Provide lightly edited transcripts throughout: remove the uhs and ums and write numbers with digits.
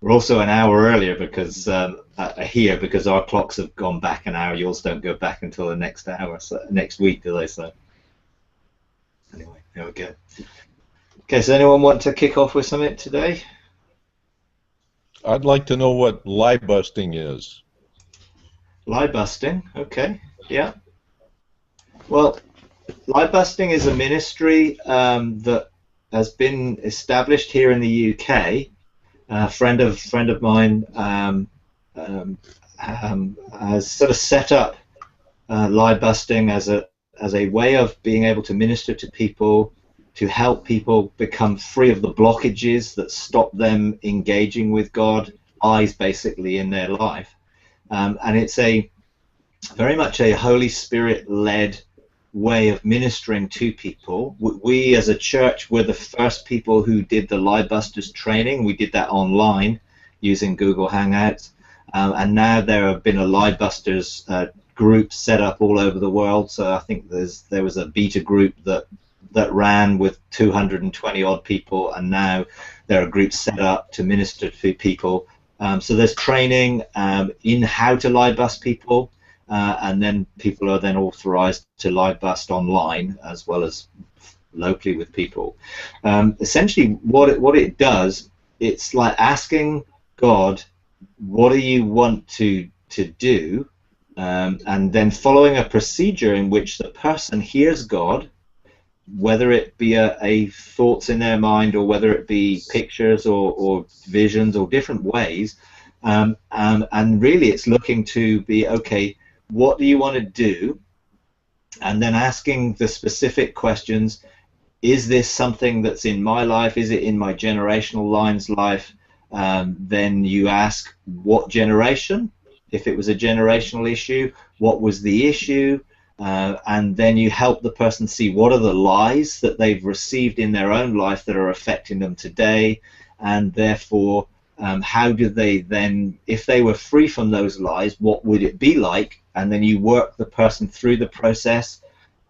We're also an hour earlier because here because our clocks have gone back an hour. Yours don't go back until the next hour, so next week, do they? So anyway, there we go. Okay, so anyone want to kick off with something today? I'd like to know what lie busting is. Lie busting, okay, yeah. Well, lie busting is a ministry that has been established here in the UK. A friend of mine has sort of set up lie busting as a way of being able to minister to people, to help people become free of the blockages that stop them engaging with God, lies basically in their life. And it's a very much a Holy Spirit led way of ministering to people. We as a church were the first people who did the Lie Busters training. We did that online using Google Hangouts, and now there have been a Lie Busters group set up all over the world. So I think there was a beta group that ran with 220 odd people, and now there are groups set up to minister to people. So there's training in how to lie bust people. And then people are then authorized to lie bust online as well as locally with people. Essentially, what it does, it's like asking God, what do you want to do? And then following a procedure in which the person hears God, whether it be a thoughts in their mind or whether it be pictures or visions or different ways. And really it's looking to be, okay, what do you want to do? And then asking the specific questions, is this something that's in my life? Is it in my generational line's life? Then you ask what generation, if it was a generational issue, what was the issue? And then you help the person see what are the lies that they've received in their own life that are affecting them today, and therefore how do they then, if they were free from those lies, what would it be like? And then you work the person through the process.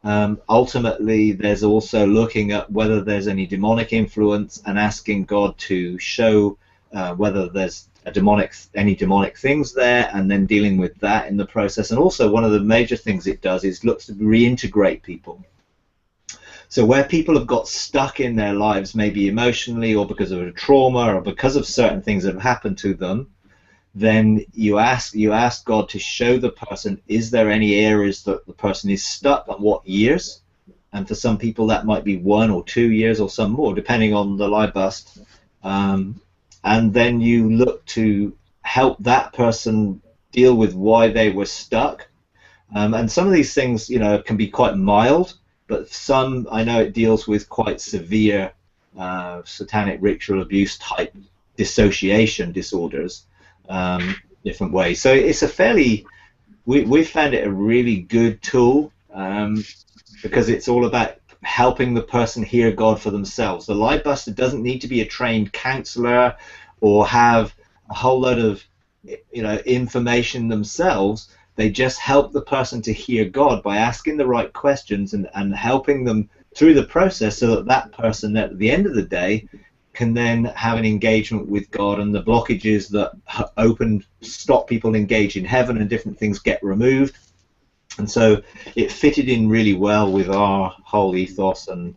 Ultimately, there's also looking at whether there's any demonic influence and asking God to show whether there's any demonic things there, and then dealing with that in the process. And also one of the major things it does is looks to reintegrate people. So where people have got stuck in their lives, maybe emotionally or because of a trauma or because of certain things that have happened to them, then you ask God to show the person, is there any areas that the person is stuck, and what years? And for some people that might be 1 or 2 years or some more, depending on the lie bust. And then you look to help that person deal with why they were stuck. And some of these things, can be quite mild, but some, I know it deals with quite severe satanic ritual abuse type dissociation disorders, different ways. So it's a fairly, we found it a really good tool because it's all about helping the person hear God for themselves. The lie buster doesn't need to be a trained counselor or have a whole lot of information themselves. They just help the person to hear God by asking the right questions and helping them through the process, so that that person at the end of the day can then have an engagement with God, and the blockages that stop people engage in heaven and different things get removed. And so it fitted in really well with our whole ethos and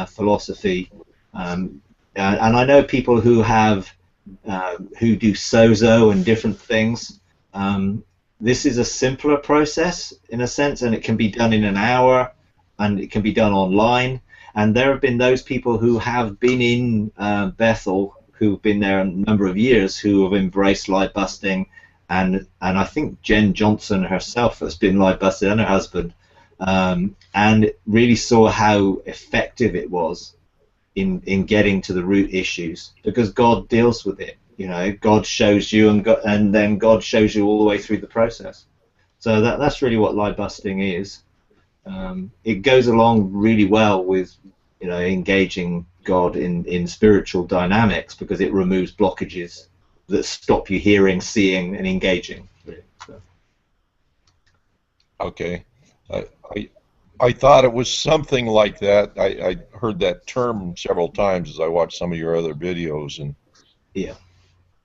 philosophy. And I know people who do sozo and different things. This is a simpler process in a sense, and it can be done in an hour, and it can be done online. And there have been those people who have been in Bethel, who've been there a number of years, who have embraced lie busting, and I think Jen Johnson herself has been lie busted, and her husband, and really saw how effective it was in getting to the root issues, because God deals with it. God shows you, and then God shows you all the way through the process. So that's really what lie busting is. It goes along really well with engaging God in spiritual dynamics, because it removes blockages that stop you hearing, seeing, and engaging. Really. So. Okay. I thought it was something like that. I heard that term several times as I watched some of your other videos, and Yeah.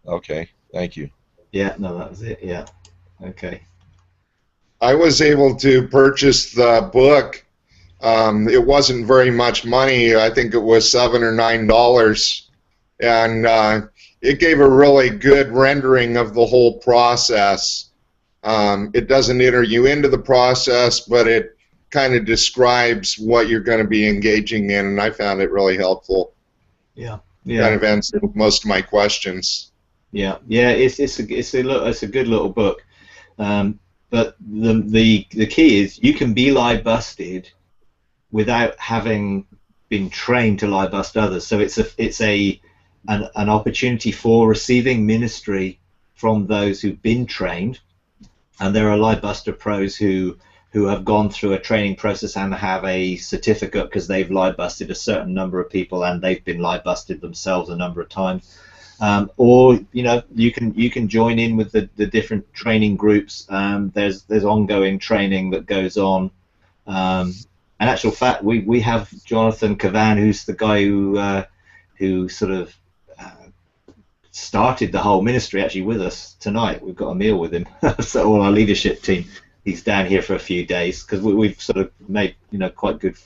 Okay, thank you. Yeah, no, that was it. Yeah. Okay. I was able to purchase the book. It wasn't very much money. I think it was $7 or $9, and it gave a really good rendering of the whole process. It doesn't enter you into the process, but it kind of describes what you're going to be engaging in, and I found it really helpful. Yeah. Kind of answered most of my questions. Yeah. Yeah. It's a good little book. But the key is you can be lie busted without having been trained to lie bust others. So it's an opportunity for receiving ministry from those who've been trained, and there are lie buster pros who have gone through a training process and have a certificate because they've lie busted a certain number of people and they've been lie busted themselves a number of times. Or you can join in with the different training groups. There's ongoing training that goes on. In actual fact, we have Jonathan Cavan, who's the guy who sort of started the whole ministry actually with us tonight. We've got a meal with him. So all our leadership team, he's down here for a few days because we've sort of made quite good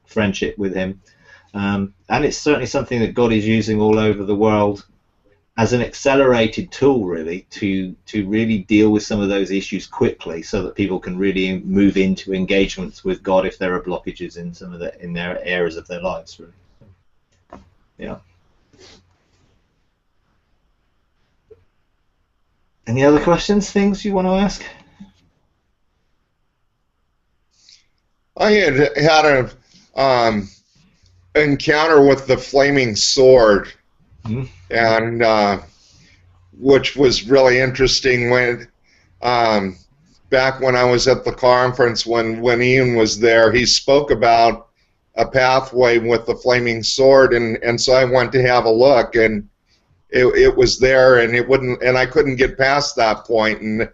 friendship with him. And it's certainly something that God is using all over the world as an accelerated tool, really, to really deal with some of those issues quickly, so that people can really move into engagements with God if there are blockages in their areas of their lives, really. So, yeah. Any other questions, things you want to ask? I had an encounter with the flaming sword. Mm-hmm. And which was really interesting when back when I was at the conference when Ian was there, he spoke about a pathway with the flaming sword, and so I went to have a look, and it was there, and it wouldn't, and I couldn't get past that point, and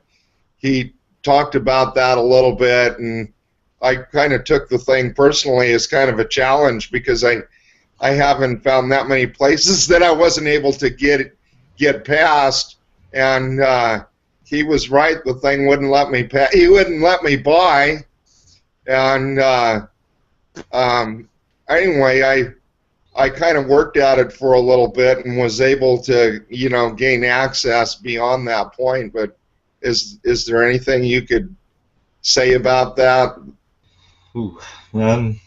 he talked about that a little bit, and I kind of took the thing personally as kind of a challenge because I haven't found that many places that I wasn't able to get past, and he was right. The thing wouldn't let me he wouldn't let me by, and anyway, I kind of worked at it for a little bit and was able to gain access beyond that point. But is there anything you could say about that? Ooh, I mean,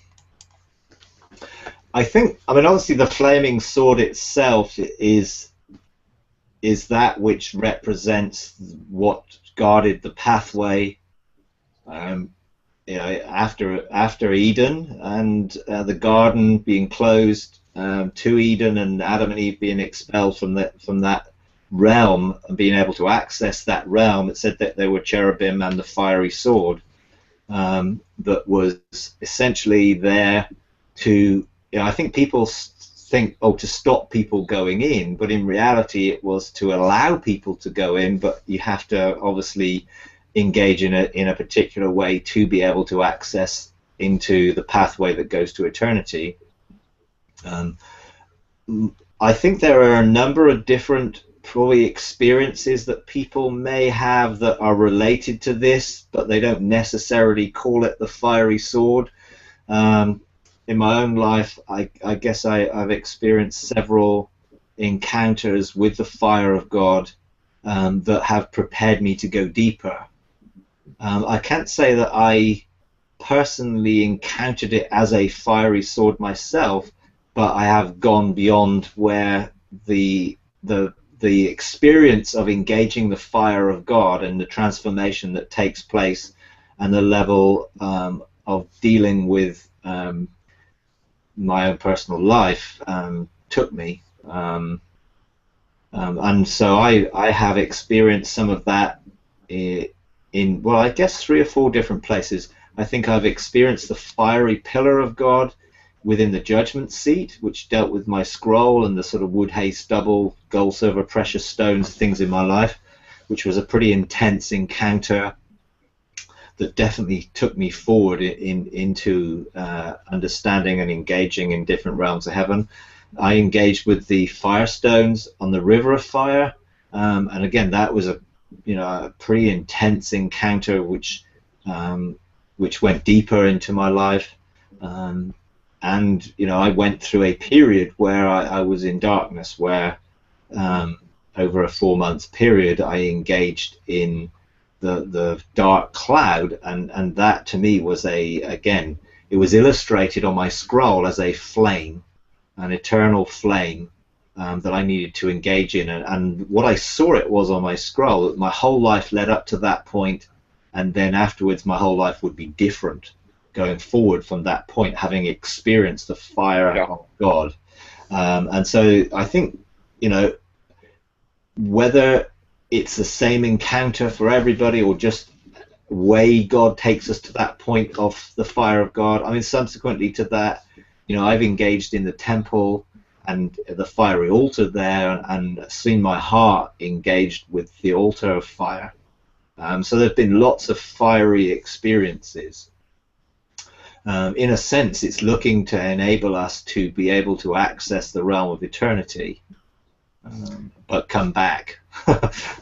obviously the flaming sword itself is that which represents what guarded the pathway, after Eden and the garden being closed to Eden, and Adam and Eve being expelled from that realm and being able to access that realm. It said that there were cherubim and the fiery sword that was essentially there to. I think people think, to stop people going in, but in reality it was to allow people to go in, but you have to obviously engage in a particular way to be able to access into the pathway that goes to eternity. I think there are a number of different probably experiences that people may have that are related to this, but they don't necessarily call it the fiery sword. In my own life, I guess I've experienced several encounters with the fire of God that have prepared me to go deeper. I can't say that I personally encountered it as a fiery sword myself, but I have gone beyond where the experience of engaging the fire of God and the transformation that takes place and the level of dealing with my own personal life took me, and so I have experienced some of that in I guess 3 or 4 different places. I think I've experienced the fiery pillar of God within the judgment seat, which dealt with my scroll and the sort of wood, hay, stubble, gold, silver, precious stones, things in my life, which was a pretty intense encounter that definitely took me forward into understanding and engaging in different realms of heaven. I engaged with the firestones on the river of fire, and again, that was a pretty intense encounter, which went deeper into my life. And I went through a period where I was in darkness, where over a 4-month period I engaged in the dark cloud, and that to me was again, it was illustrated on my scroll as a flame, an eternal flame that I needed to engage in. And what I saw it was on my scroll, that my whole life led up to that point, and then afterwards my whole life would be different going forward from that point, having experienced the fire of God. And so I think, whether it's the same encounter for everybody or just way God takes us to that point of the fire of God. I mean, subsequently to that, I've engaged in the temple and the fiery altar there, and seen my heart engaged with the altar of fire. So there's been lots of fiery experiences. In a sense, it's looking to enable us to be able to access the realm of eternity, but come back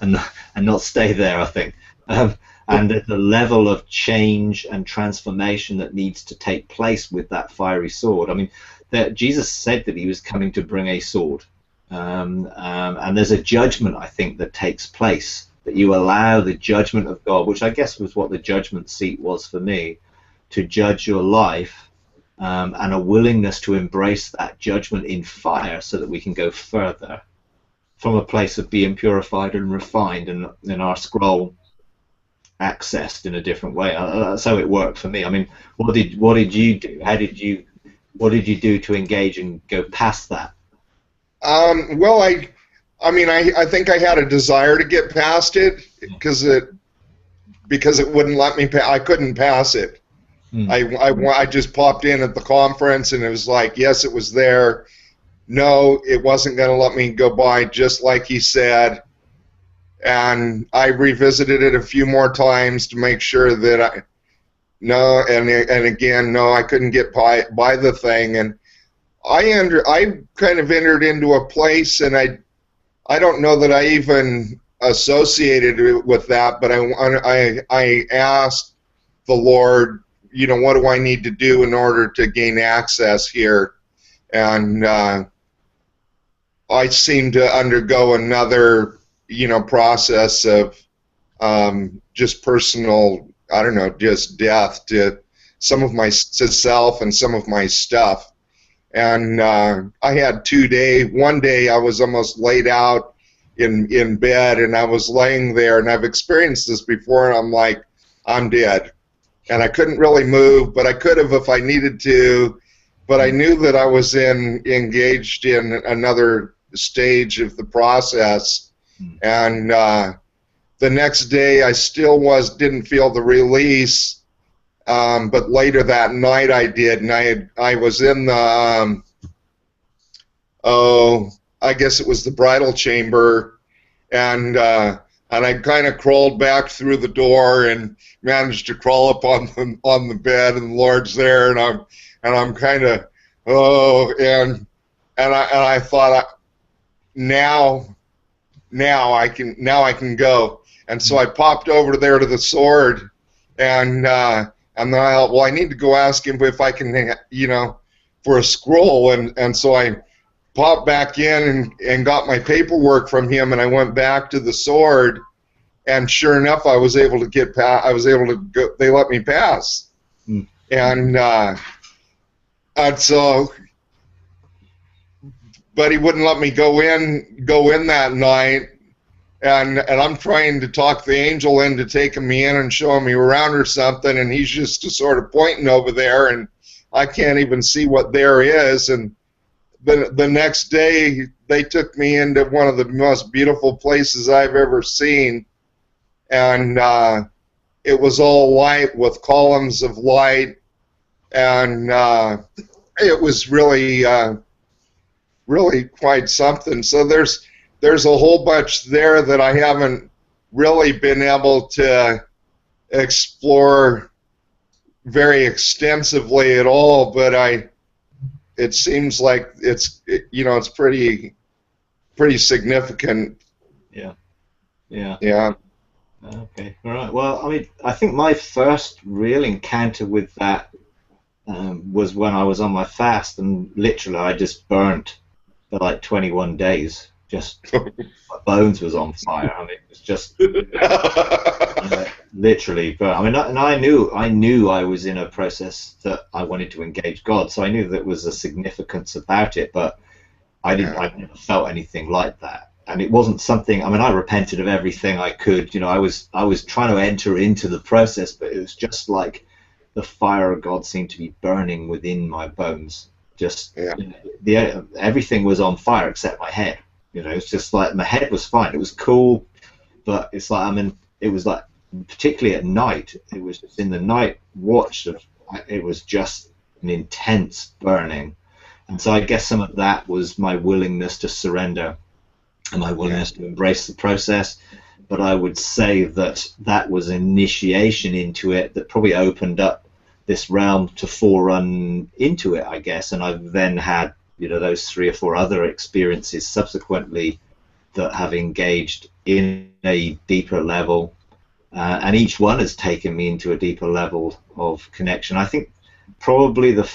and not stay there, I think. And the level of change and transformation that needs to take place with that fiery sword. I mean, Jesus said that he was coming to bring a sword, and there's a judgment, I think, that takes place, that you allow the judgment of God, which I guess was what the judgment seat was for me, to judge your life, and a willingness to embrace that judgment in fire so that we can go further from a place of being purified and refined, and in our scroll accessed in a different way. That's how it worked for me. I mean, what did you do? What did you do to engage and go past that? Well, I think I had a desire to get past it because it wouldn't let me. I couldn't pass it. I just popped in at the conference, and it was like, yes, it was there. No, it wasn't going to let me go by, just like he said. And I revisited it a few more times to make sure that and again, no, I couldn't get by the thing. And I kind of entered into a place, and I don't know that I even associated it with that, but I asked the Lord, what do I need to do in order to gain access here? And I seemed to undergo another, process of just personal, I don't know, just death to some of my self and some of my stuff. And I had 2 days. One day I was almost laid out in bed, and I was laying there, and I've experienced this before, and I'm like, I'm dead. And I couldn't really move, but I could have if I needed to. But I knew that I was engaged in another stage of the process. And the next day I still didn't feel the release, but later that night I did, and I was in the I guess it was the bridal chamber, and I kind of crawled back through the door and managed to crawl up on the bed, and the Lord's there, and I'm kind of and I thought, now I can go. And so I popped over there to the sword, and then I thought, well, I need to go ask him if I can, for a scroll. And so I popped back in and got my paperwork from him, and I went back to the sword, and sure enough, I was able to get past. I was able to go. They let me pass, and so. But he wouldn't let me go in that night, and I'm trying to talk the angel into taking me in and showing me around or something, and he's just sort of pointing over there, and I can't even see what there is. And the next day they took me into one of the most beautiful places I've ever seen, and it was all light with columns of light, and it was really quite something. So there's a whole bunch there that I haven't really been able to explore very extensively at all, but it seems like it's pretty significant Yeah. Yeah. Yeah. Okay. All right. Well, I mean, I think my first real encounter with that was when I was on my fast, and literally I just burnt for like 21 days. Just my bones was on fire. I mean, it was just literally. But I mean, and I knew I was in a process that I wanted to engage God, so I knew there was a significance about it. But Yeah. I never felt anything like that, and it wasn't something. I mean, I repented of everything I could. I was trying to enter into the process, but it was just like the fire of God seemed to be burning within my bones. Just Yeah. everything was on fire except my head. It's just like my head was fine. It was cool, but it's like it was like particularly at night. It was just in the night watch of it was just an intense burning, and so I guess some of that was my willingness to surrender and my willingness to embrace the process. But I would say that was initiation into it that probably opened up this realm to forerun into it, I guess. And I've then had those 3 or 4 other experiences subsequently that have engaged in a deeper level, and each one has taken me into a deeper level of connection. I think probably the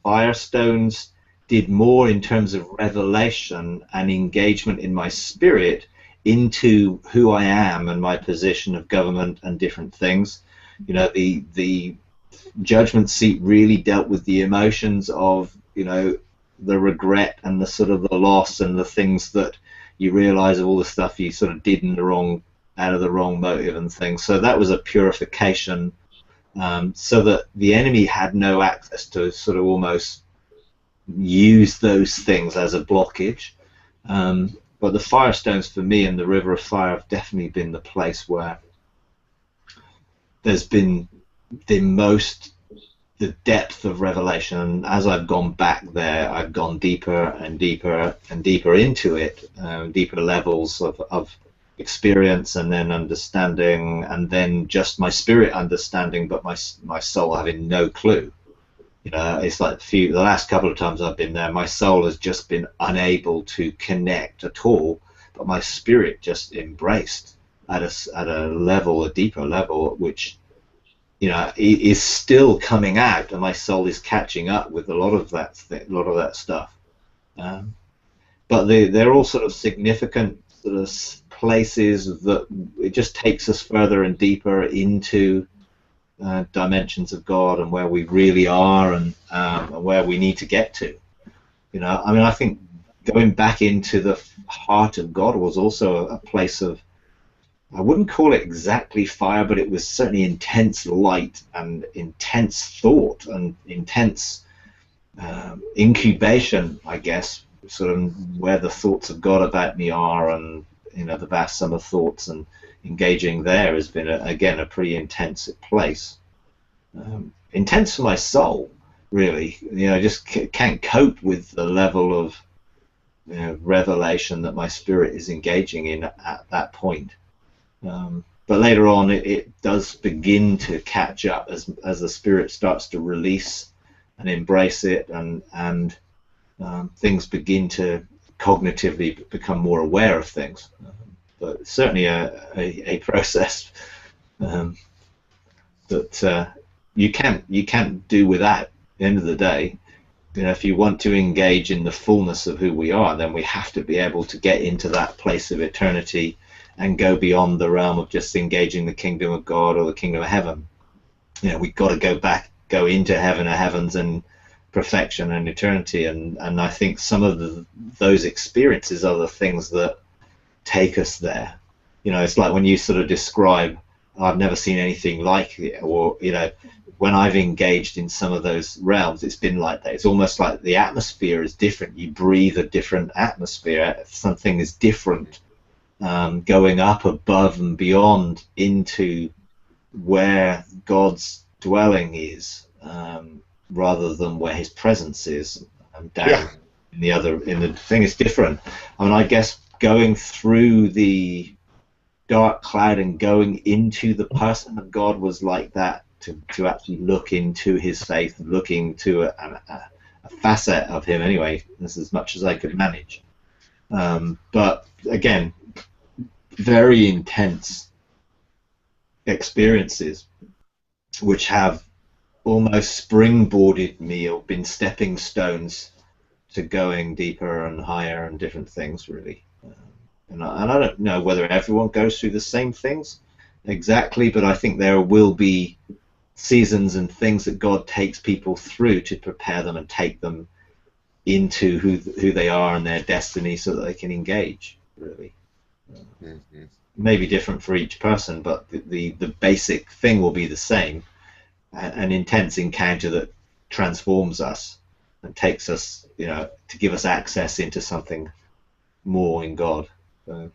firestones did more in terms of revelation and engagement in my spirit into who I am and my position of government and different things. The judgment seat really dealt with the emotions of the regret and the sort of the loss and the things that you realize of all the stuff you sort of did out of the wrong motive and things. So that was a purification, so that the enemy had no access to sort of almost use those things as a blockage. But the firestones for me and the river of fire have definitely been the place where there's been the depth of revelation. And as I've gone back there, I've gone deeper and deeper and deeper into it, deeper levels of experience, and then understanding, and then just my spirit understanding, but my soul having no clue. It's like the last couple of times I've been there, my soul has just been unable to connect at all, but my spirit just embraced at a deeper level, which is still coming out, and my soul is catching up with a lot of that stuff. But they're all sort of significant sort of places that it just takes us further and deeper into dimensions of God and where we really are, and where we need to get to. I mean, I think going back into the heart of God was also a place of, I wouldn't call it exactly fire, but it was certainly intense light and intense thought and intense incubation, I guess, sort of where the thoughts of God about me are, and the vast sum of thoughts, and engaging there has been again a pretty intense place. Intense for my soul, really. I just can't cope with the level of revelation that my spirit is engaging in at that point. But later on, it does begin to catch up as the spirit starts to release and embrace it, and things begin to cognitively become more aware of things. But certainly a process that you can't do without. At the end of the day, if you want to engage in the fullness of who we are, then we have to be able to get into that place of eternity and go beyond the realm of just engaging the kingdom of God or the kingdom of heaven. We've got to go into heaven of heavens and perfection and eternity, and I think some of those experiences are the things that take us there. It's like when you sort of describe, I've never seen anything like it, or when I've engaged in some of those realms, it's been like that. It's almost like the atmosphere is different. You breathe a different atmosphere. Something is different, going up above and beyond into where God's dwelling is, rather than where His presence is. Down in the thing is different. I mean, I guess going through the dark cloud and going into the person of God was like that. To actually look into His faith, look into a facet of Him anyway. That's as much as I could manage. But again, very intense experiences which have almost springboarded me or been stepping stones to going deeper and higher and different things, really. And I don't know whether everyone goes through the same things exactly, but I think there will be seasons and things that God takes people through to prepare them and take them into who they are and their destiny so that they can engage, really. Mm-hmm. Maybe different for each person, but the basic thing will be the same. An intense encounter that transforms us and takes us, to give us access into something more in God. So,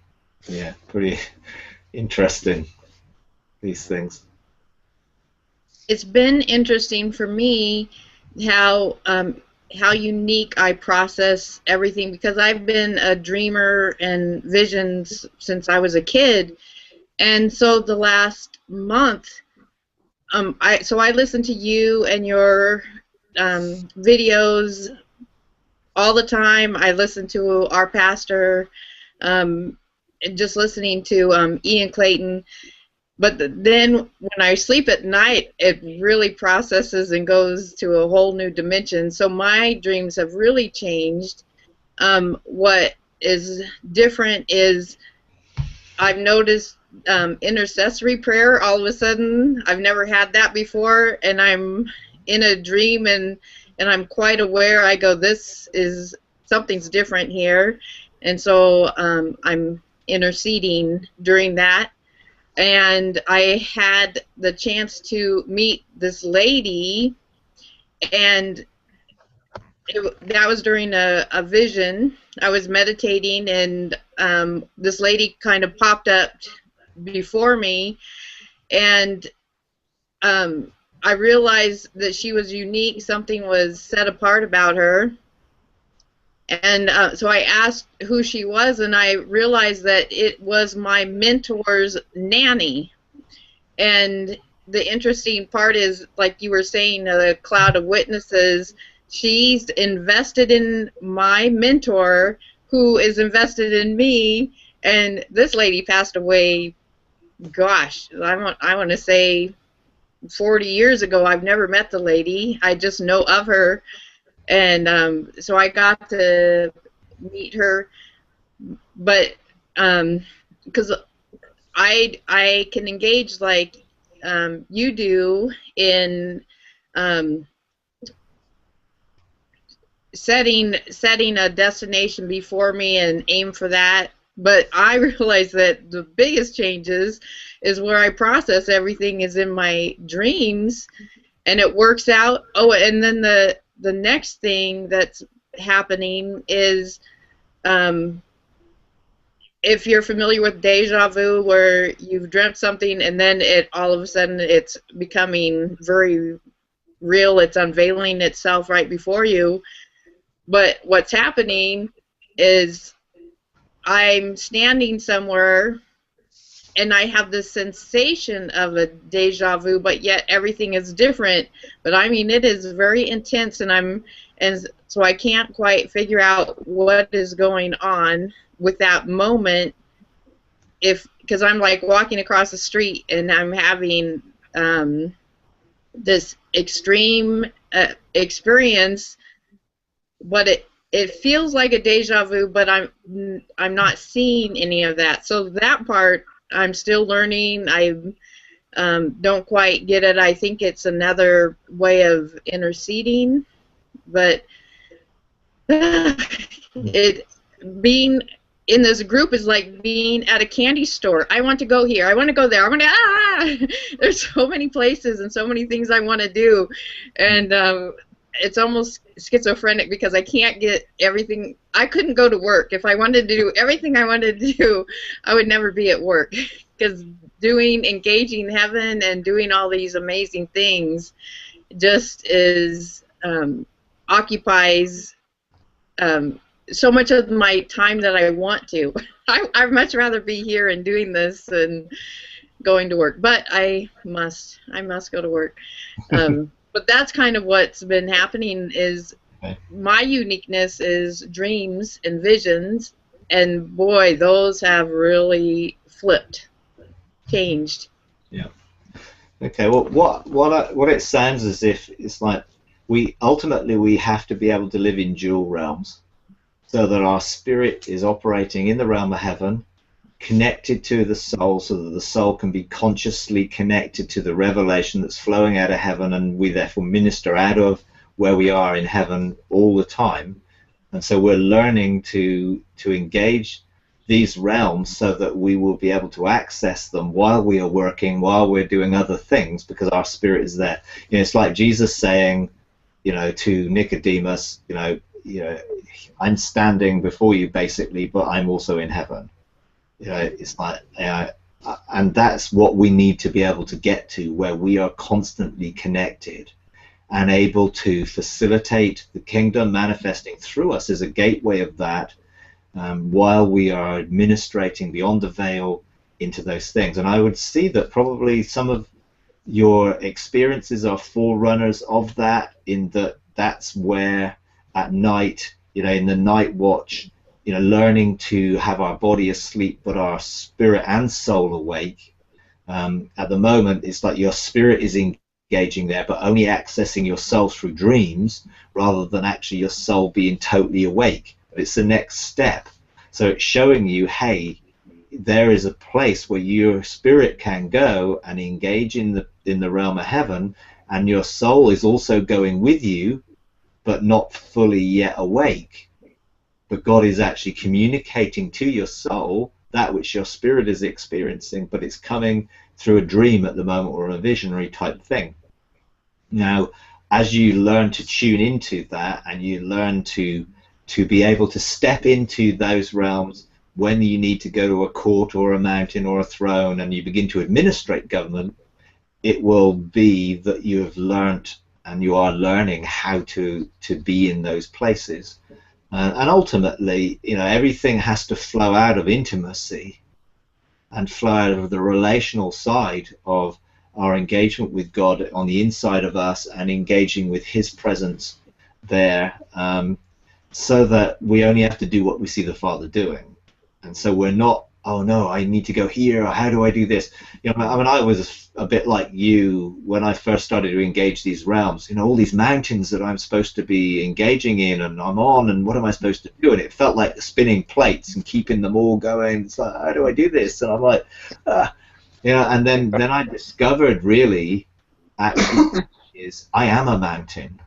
yeah, pretty interesting, these things. It's been interesting for me how unique I process everything, because I've been a dreamer and visions since I was a kid, and so the last month, I listen to you and your videos all the time. I listen to our pastor, just listening to Ian Clayton. But then when I sleep at night, it really processes and goes to a whole new dimension. So my dreams have really changed. What is different is I've noticed intercessory prayer all of a sudden. I've never had that before, and I'm in a dream and I'm quite aware. I go, this is, something's different here, and so I'm interceding during that. And I had the chance to meet this lady, and that was during a vision. I was meditating, and this lady kind of popped up before me, and I realized that she was unique. Something was set apart about her. And so I asked who she was, and I realized that it was my mentor's nanny. And the interesting part is, like you were saying, a cloud of witnesses. She's invested in my mentor, who is invested in me. And this lady passed away, gosh, I want to say 40 years ago. I've never met the lady. I just know of her. And so I got to meet her, but because I can engage like you do in setting a destination before me and aim for that. But I realize that the biggest changes is where I process everything is in my dreams, and it works out. Oh, and then the next thing that's happening is, if you're familiar with deja vu, where you've dreamt something and then all of a sudden it's becoming very real, it's unveiling itself right before you. But what's happening is I'm standing somewhere and I have this sensation of a deja vu, but yet everything is different. But I mean, it is very intense, and so I can't quite figure out what is going on with that moment, because I'm like walking across the street and I'm having this extreme experience, but it feels like a deja vu, but I'm not seeing any of that. So that part I'm still learning. I don't quite get it. I think it's another way of interceding, but being in this group is like being at a candy store. I want to go here. I want to go there. I want to There's so many places and so many things I want to do, and it's almost schizophrenic because I can't get everything. I couldn't go to work. If I wanted to do everything I wanted to do, I would never be at work, because engaging heaven and doing all these amazing things just occupies so much of my time that I want to. I'd much rather be here and doing this than going to work, but I must go to work. But that's kind of what's been happening. Is my uniqueness is dreams and visions, and boy, those have really flipped, changed. Yeah. Okay. Well, what it sounds as if it's like we ultimately have to be able to live in dual realms, so that our spirit is operating in the realm of heaven, connected to the soul, so that the soul can be consciously connected to the revelation that's flowing out of heaven, and we therefore minister out of where we are in heaven all the time. And so we're learning to engage these realms so that we will be able to access them while we are working, while we're doing other things, because our spirit is there. You know, it's like Jesus saying, you know, to Nicodemus, you know, I'm standing before you basically, but I'm also in heaven. You know, it's like, and that's what we need to be able to get to, where we are constantly connected and able to facilitate the kingdom manifesting through us as a gateway of that, while we are administrating beyond the veil into those things. And I would see that probably some of your experiences are forerunners of that, in that that's where at night, you know, in the night watch, you know, learning to have our body asleep but our spirit and soul awake. At the moment, it's like your spirit is engaging there, but only accessing your soul through dreams, rather than actually your soul being totally awake. But it's the next step. So it's showing you, hey, there is a place where your spirit can go and engage in the realm of heaven, and your soul is also going with you, but not fully yet awake. But God is actually communicating to your soul that which your spirit is experiencing, but it's coming through a dream at the moment, or a visionary type thing. Now, as you learn to tune into that, and you learn to be able to step into those realms when you need to go to a court or a mountain or a throne, and you begin to administrate government, it will be that you have learnt, and you are learning how to be in those places. And ultimately, you know, everything has to flow out of intimacy and flow out of the relational side of our engagement with God on the inside of us, and engaging with His presence there, so that we only have to do what we see the Father doing. And so we're not, oh no, I need to go here, or how do I do this? You know, I mean, I was a bit like you when I first started to engage these realms. You know, all these mountains that I'm supposed to be engaging in, and I'm on, and what am I supposed to do? And it felt like spinning plates and keeping them all going. It's like, how do I do this? And I'm like, you know, and then I discovered really, actually, is I am a mountain.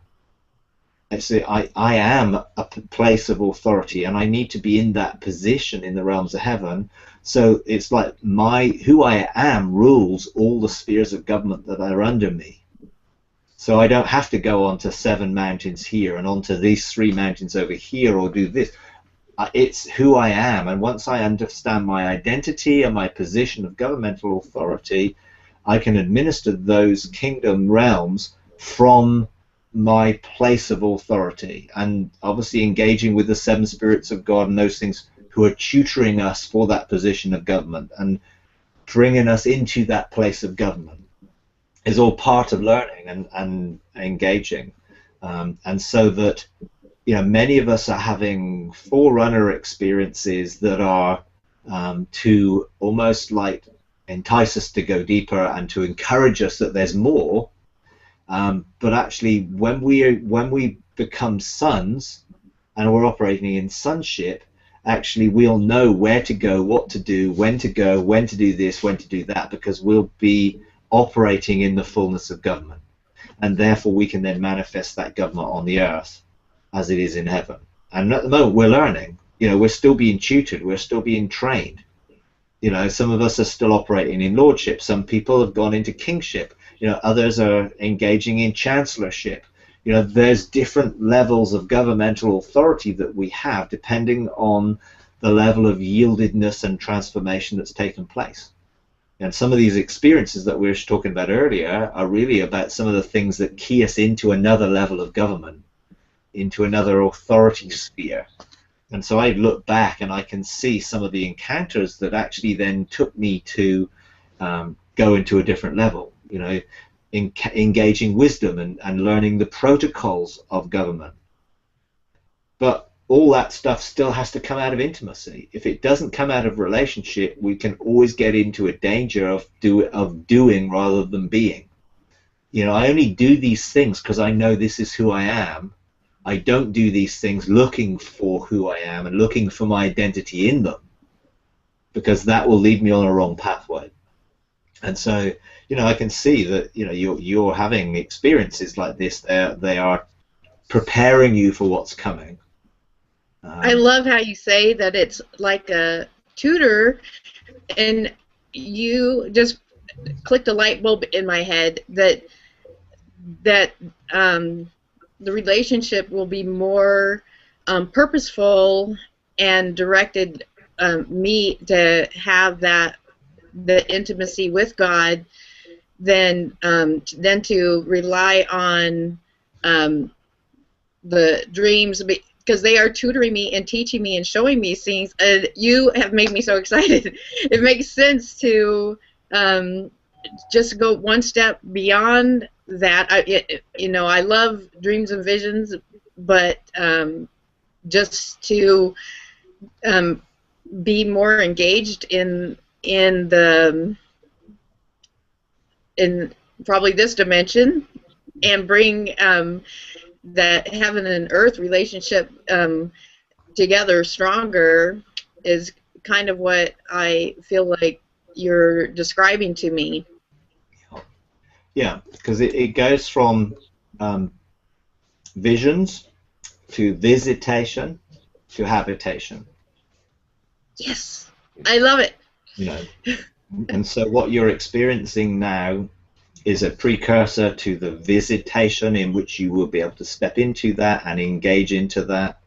I am a place of authority, and I need to be in that position in the realms of heaven. So it's like who I am rules all the spheres of government that are under me. So I don't have to go onto 7 mountains here and onto these 3 mountains over here, or do this. It's who I am, and once I understand my identity and my position of governmental authority, I can administer those kingdom realms from my place of authority, and obviously engaging with the 7 spirits of God and those things who are tutoring us for that position of government and bringing us into that place of government is all part of learning and engaging. And so that, you know, many of us are having forerunner experiences that are to almost like entice us to go deeper and to encourage us that there's more. But actually, when we become sons and we're operating in sonship, actually we'll know where to go, what to do, when to go, when to do this, when to do that, because we'll be operating in the fullness of government, and therefore we can then manifest that government on the earth as it is in heaven. And at the moment we're learning. You know, we're still being tutored, we're still being trained. You know, some of us are still operating in lordship. Some people have gone into kingship. You know, others are engaging in chancellorship. You know, there's different levels of governmental authority that we have depending on the level of yieldedness and transformation that's taken place. And some of these experiences that we were talking about earlier are really about some of the things that key us into another level of government, into another authority sphere. And so I look back and I can see some of the encounters that actually then took me to go into a different level. You know, engaging wisdom and learning the protocols of government. But all that stuff still has to come out of intimacy. If it doesn't come out of relationship, we can always get into a danger of doing rather than being. You know, I only do these things because I know this is who I am. I don't do these things looking for who I am and looking for my identity in them, because that will lead me on a wrong pathway. And so, you know, I can see that, you know, you're having experiences like this. They are preparing you for what's coming. I love how you say that it's like a tutor, and you just clicked a light bulb in my head that the relationship will be more purposeful and directed me to have the intimacy with God than to rely on the dreams, because they are tutoring me and teaching me and showing me things. You have made me so excited. It makes sense to just go one step beyond that. You know, I love dreams and visions, but just to be more engaged in probably this dimension, and bring that heaven and earth relationship together stronger is kind of what I feel like you're describing to me. Yeah, because it goes from visions to visitation to habitation. Yes, I love it. You know, and so what you're experiencing now is a precursor to the visitation, in which you will be able to step into that and engage into that,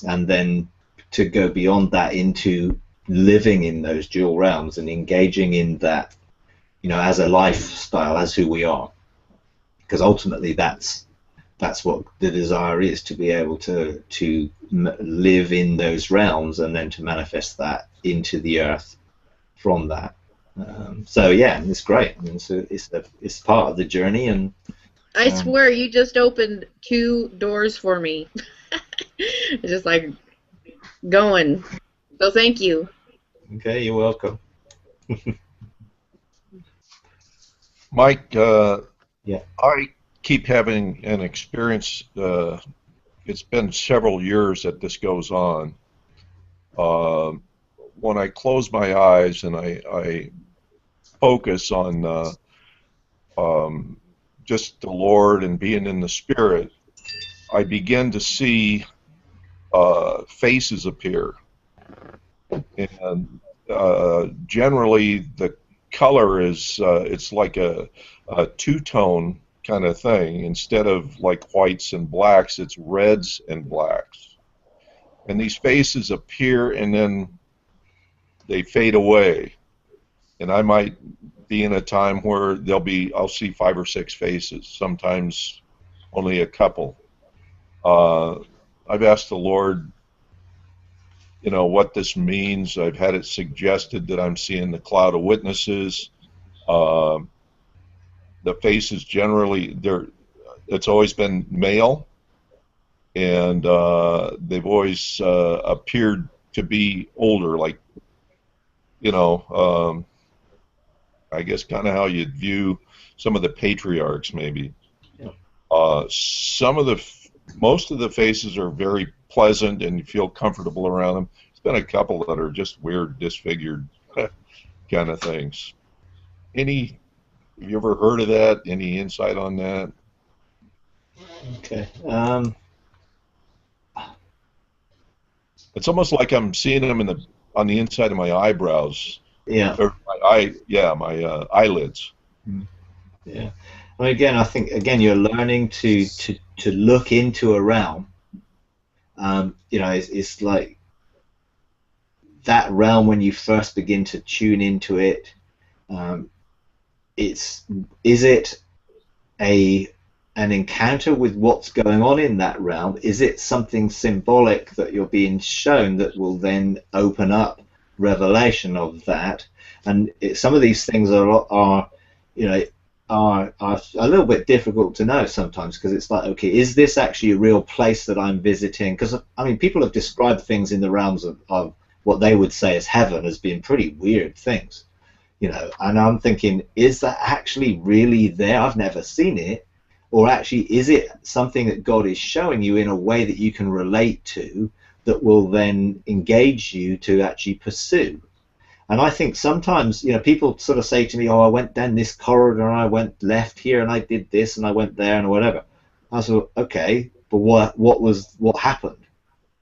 and then to go beyond that into living in those dual realms and engaging in that, you know, as a lifestyle, as who we are. Because ultimately that's what the desire is, to be able to live in those realms and then to manifest that into the earth from that. So yeah, it's great. I mean, it's part of the journey, and I swear you just opened 2 doors for me. It's just like going. So thank you. Okay, you're welcome. Mike, Yeah. I keep having an experience. It's been several years that this goes on. When I close my eyes and I focus on just the Lord and being in the Spirit, I begin to see faces appear. And generally the color is, it's like a two-tone kind of thing. Instead of like whites and blacks, it's reds and blacks. And these faces appear and then they fade away. And I might be in a time where I'll see 5 or 6 faces, sometimes only a couple. I've asked the Lord, you know, what this means. I've had it suggested that I'm seeing the cloud of witnesses. The faces generally, it's always been male, and they've always appeared to be older, like, you know, I guess kind of how you'd view some of the patriarchs, maybe. Yeah. Most of the faces are very pleasant and you feel comfortable around them. There's been a couple that are just weird, disfigured kind of things. Have you ever heard of that? Any insight on that? Okay. It's almost like I'm seeing them on the inside of my eyebrows. Yeah. Or my eyelids. Yeah. I mean, again, I think you're learning to look into a realm. You know, it's like that realm when you first begin to tune into it. Is it an encounter with what's going on in that realm? Is it something symbolic that you're being shown that will then open up revelation of that? And some of these things are, you know, are a little bit difficult to know sometimes, because it's like, okay, is this actually a real place that I'm visiting? Because I mean, people have described things in the realms of what they would say as heaven as being pretty weird things, you know. And I'm thinking, is that actually really there? I've never seen it. Or actually, is it something that God is showing you in a way that you can relate to, that will then engage you to actually pursue? And I think sometimes, you know, people sort of say to me, oh, I went down this corridor and I went left here and I did this and I went there and whatever. I said, okay, but what happened?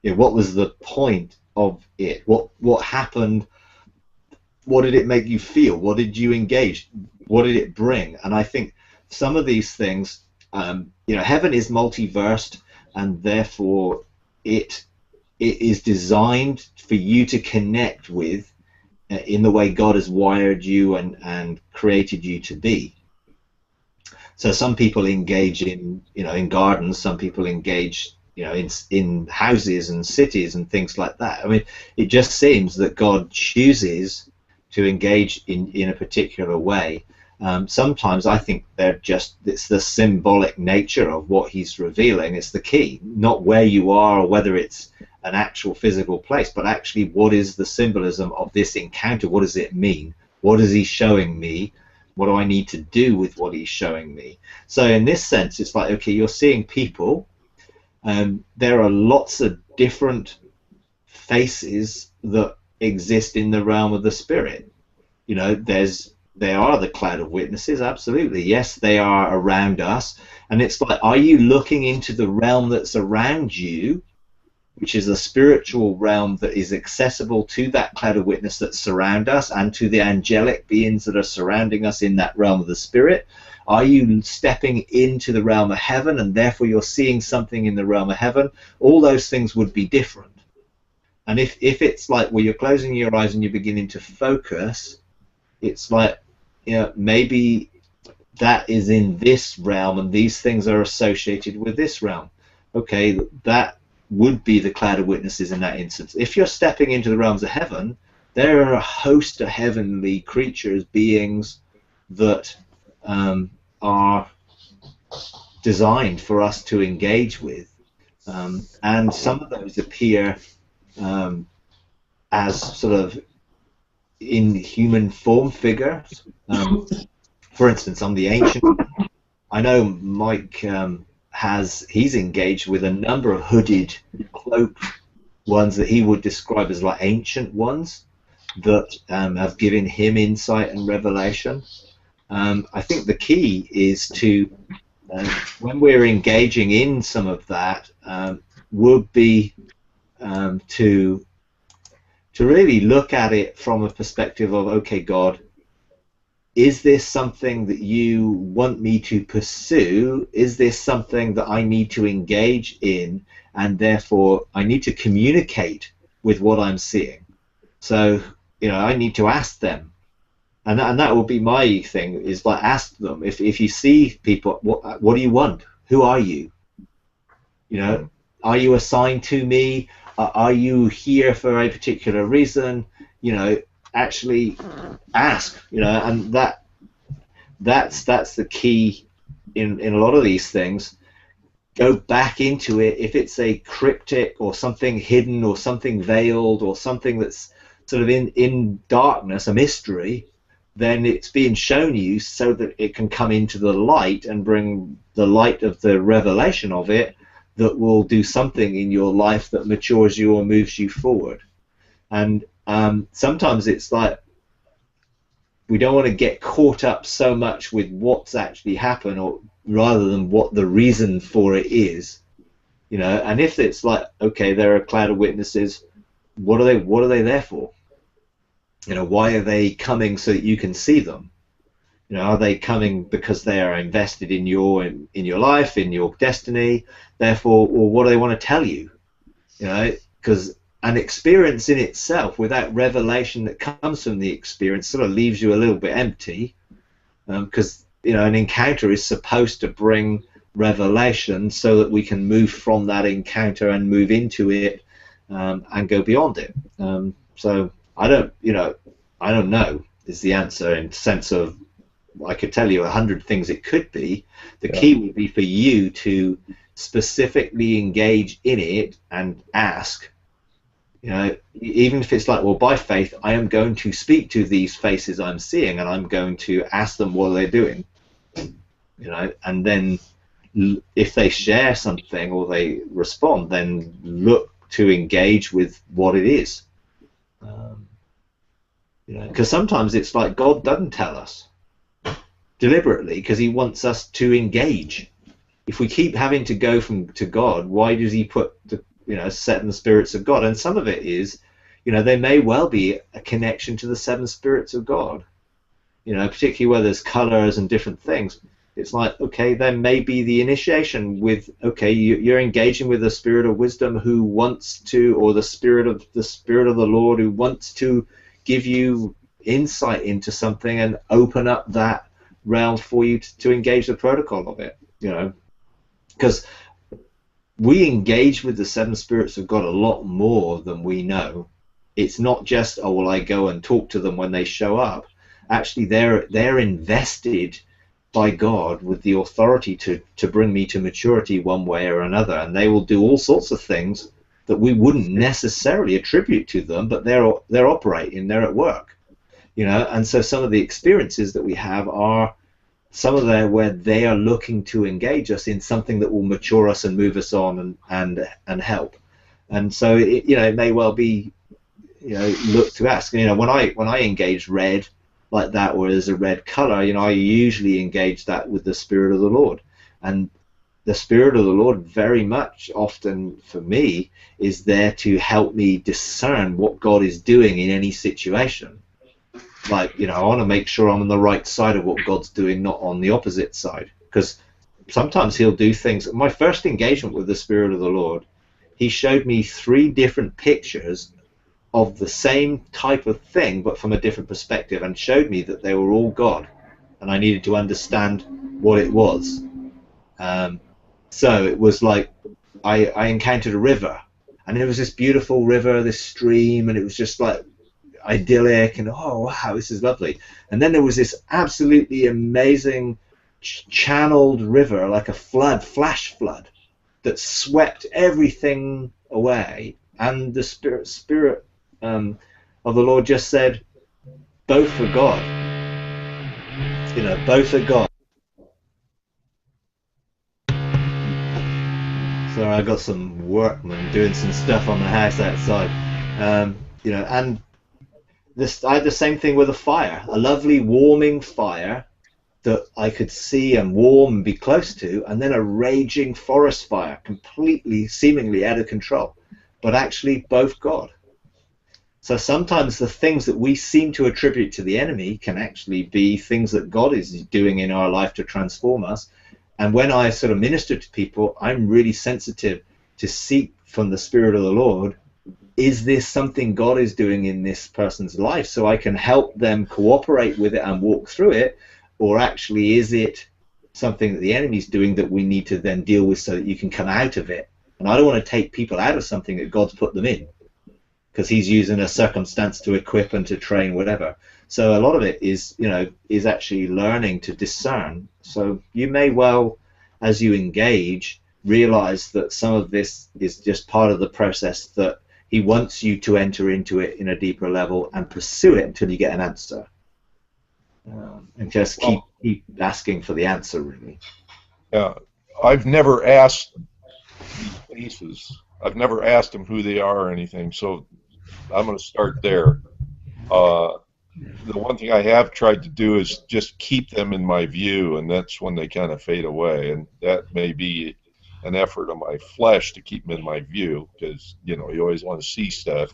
You know, what was the point of it? What happened? What did it make you feel? What did you engage? What did it bring? And I think some of these things, you know, heaven is multiversed, and therefore it is designed for you to connect with in the way God has wired you and created you to be. So some people engage in, you know, in gardens. Some people engage, you know, in houses and cities and things like that. I mean, it just seems that God chooses to engage in a particular way. Sometimes I think it's the symbolic nature of what he's revealing. It's the key, not where you are or whether it's an actual physical place, but actually what is the symbolism of this encounter? What does it mean? What is he showing me? What do I need to do with what he's showing me? So in this sense, it's like, okay, you're seeing people, there are lots of different faces that exist in the realm of the spirit. You know, there are the cloud of witnesses, absolutely. Yes, they are around us. And it's like, are you looking into the realm that's around you, which is a spiritual realm that is accessible to that cloud of witness that surround us and to the angelic beings that are surrounding us in that realm of the spirit? Are you stepping into the realm of heaven and therefore you're seeing something in the realm of heaven? All those things would be different. And if it's like, well, you're closing your eyes and you're beginning to focus, it's like, you know, maybe that is in this realm and these things are associated with this realm. Okay, that would be the cloud of witnesses in that instance. If you're stepping into the realms of heaven, there are a host of heavenly creatures, beings that are designed for us to engage with. And some of those appear as sort of in human form figures. For instance, on the ancient, I know Mike he's engaged with a number of hooded, cloaked ones that he would describe as like ancient ones that have given him insight and revelation. I think the key is to, when we're engaging in some of that, would be to really look at it from a perspective of, okay, God, is this something that you want me to pursue? Is this something that I need to engage in? And therefore, I need to communicate with what I'm seeing. So, you know, I need to ask them. And that will be my thing, is like, ask them. If you see people, what do you want? Who are you? You know, are you assigned to me? Are you here for a particular reason? You know, actually ask, you know, and that's the key in a lot of these things. Go back into it. If it's a cryptic or something hidden or something veiled or something that's sort of in darkness, a mystery, then it's being shown you so that it can come into the light and bring the light of the revelation of it that will do something in your life that matures you or moves you forward. And sometimes it's like we don't want to get caught up so much with what's actually happened, or rather than what the reason for it is, you know. And if it's like, okay, there are a cloud of witnesses, what are they there for? You know, why are they coming so that you can see them? You know, are they coming because they are invested in your life, in your destiny? Therefore, or what do they want to tell you? You know, because an experience in itself, without revelation that comes from the experience, sort of leaves you a little bit empty. Because you know, an encounter is supposed to bring revelation so that we can move from that encounter and move into it and go beyond it. So I don't know is the answer, in the sense of I could tell you 100 things it could be. The key would be for you to specifically engage in it and ask, you know, even if it's like, well, by faith, I am going to speak to these faces I'm seeing, and I'm going to ask them what they're doing, you know, and then if they share something or they respond, then look to engage with what it is. You know, because sometimes it's like God doesn't tell us deliberately because he wants us to engage. If we keep having to go to God, why does he put the, you know, 7 spirits of God? And some of it is, you know, there may well be a connection to the 7 spirits of God, you know, particularly where there's colors and different things. It's like, okay, there may be the initiation with, okay, you're engaging with the spirit of wisdom who wants to, or the spirit of the Lord who wants to give you insight into something and open up that realm for you to engage the protocol of it, you know, because we engage with the 7 spirits of God a lot more than we know. It's not just, oh, well, I go and talk to them when they show up. Actually, they're invested by God with the authority to bring me to maturity one way or another, and they will do all sorts of things that we wouldn't necessarily attribute to them, but they're operating, they're at work, you know. And so some of the experiences that we have are some of them where they are looking to engage us in something that will mature us and move us on and help. And so you know, it may well be, you know, look to ask, you know, when I engage red like that, or as a red color, you know, I usually engage that with the Spirit of the Lord. And the Spirit of the Lord very much often for me is there to help me discern what God is doing in any situation. Like, you know, I want to make sure I'm on the right side of what God's doing, not on the opposite side, because sometimes he'll do things. My first engagement with the Spirit of the Lord, he showed me 3 different pictures of the same type of thing but from a different perspective, and showed me that they were all God, and I needed to understand what it was. So it was like I encountered a river, and it was this beautiful river, this stream, and it was just like idyllic, and oh wow, this is lovely. And then there was this absolutely amazing channeled river, like a flash flood, that swept everything away, and the spirit of the Lord just said, both are God, you know, both are God. Sorry, I got some workmen doing some stuff on the house outside, you know. And I had the same thing with a fire, a lovely warming fire that I could see and warm and be close to, and then a raging forest fire, completely, seemingly out of control, but actually both God. So sometimes the things that we seem to attribute to the enemy can actually be things that God is doing in our life to transform us. And when I sort of minister to people, I'm really sensitive to seek from the Spirit of the Lord, is this something God is doing in this person's life, so I can help them cooperate with it and walk through it, or actually is it something that the enemy's doing that we need to then deal with so that you can come out of it? And I don't want to take people out of something that God's put them in, because he's using a circumstance to equip and to train, whatever. So a lot of it is, you know, is actually learning to discern. So you may well, as you engage, realize that some of this is just part of the process, that he wants you to enter into it in a deeper level and pursue it until you get an answer. And just keep asking for the answer, really. Yeah, I've never asked these faces. I've never asked them who they are or anything, so I'm going to start there. The one thing I have tried to do is just keep them in my view, and that's when they kind of fade away. And that may be an effort of my flesh to keep them in my view, because, you know, you always want to see stuff.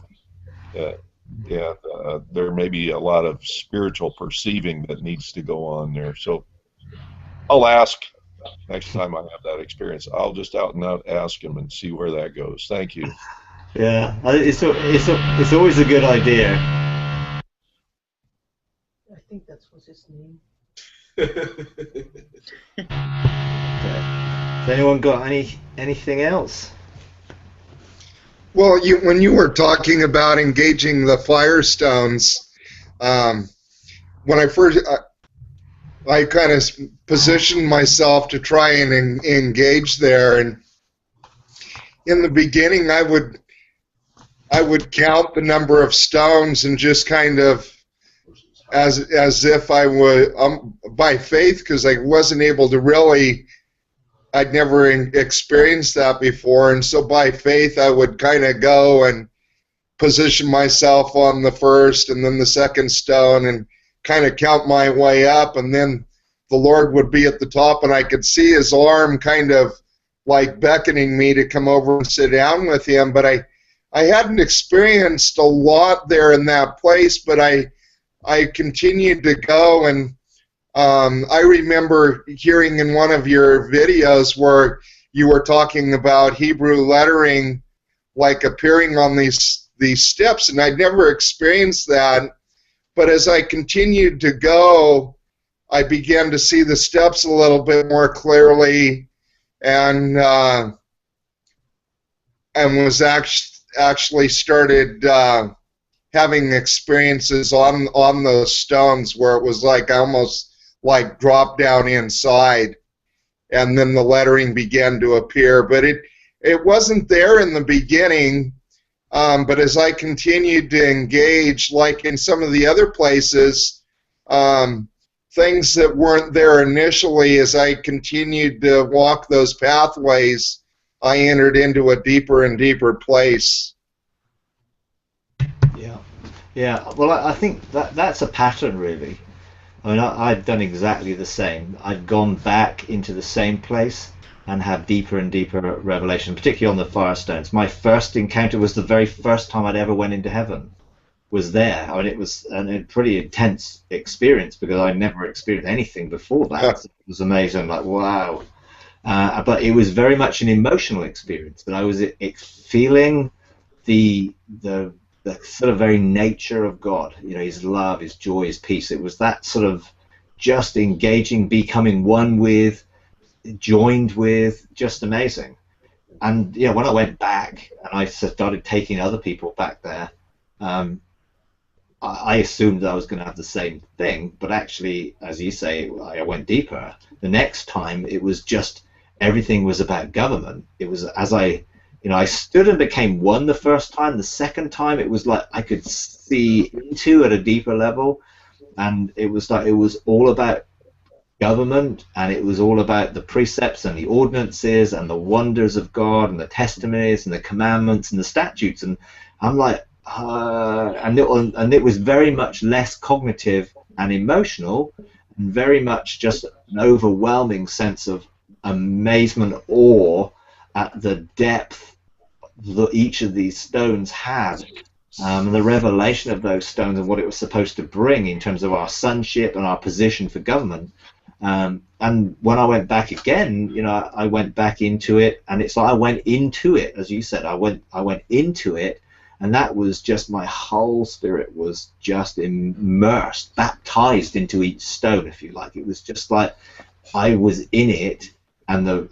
There may be a lot of spiritual perceiving that needs to go on there. So I'll ask next time I have that experience. I'll just out and out ask him and see where that goes. Thank you. Yeah, it's always a good idea. I think that was his name. Okay. Has anyone got anything else? Well, when you were talking about engaging the firestones, when I first, I kind of positioned myself to try and engage there. And in the beginning, I would count the number of stones and just kind of as if I would by faith, because I wasn't able to really. I'd never experienced that before, and so by faith, I would kind of go and position myself on the first and then the second stone and kind of count my way up, and then the Lord would be at the top, and I could see his arm kind of like beckoning me to come over and sit down with him. But I hadn't experienced a lot there in that place, but I continued to go, and I remember hearing in one of your videos where you were talking about Hebrew lettering like appearing on these steps, and I'd never experienced that. But as I continued to go, I began to see the steps a little bit more clearly, and was actually started having experiences on those stones where it was like almost like drop down inside, and then the lettering began to appear. But it wasn't there in the beginning. But as I continued to engage, like in some of the other places, things that weren't there initially, as I continued to walk those pathways, I entered into a deeper and deeper place. Yeah. Well, I think that's a pattern, really. I mean, I've done exactly the same. I've gone back into the same place and have deeper and deeper revelation, particularly on the firestones. My first encounter was the very first time I'd ever went into heaven. Was there. I mean, it was a pretty intense experience because I'd never experienced anything before that. So it was amazing, like, wow. But it was very much an emotional experience. But I was feeling the sort of very nature of God, you know, his love, his joy, his peace. It was that sort of just engaging, becoming one with, joined with, just amazing. And you know, when I went back and I started taking other people back there, I assumed that I was going to have the same thing, but actually, as you say, I went deeper. The next time, it was just everything was about government. It was as I stood and became one the first time. The second time, it was like I could see into at a deeper level, and it was like it was all about government, and it was all about the precepts and the ordinances and the wonders of God and the testimonies and the commandments and the statutes. And I'm like, and it was very much less cognitive and emotional, and very much just an overwhelming sense of amazement, awe at the depth that each of these stones had, and the revelation of those stones and what it was supposed to bring in terms of our sonship and our position for government. And when I went back again, you know, I went back into it, and it's like I went into it, as you said, I went into it, and that was just my whole spirit was just immersed, baptized into each stone, if you like. It was just like I was in it, and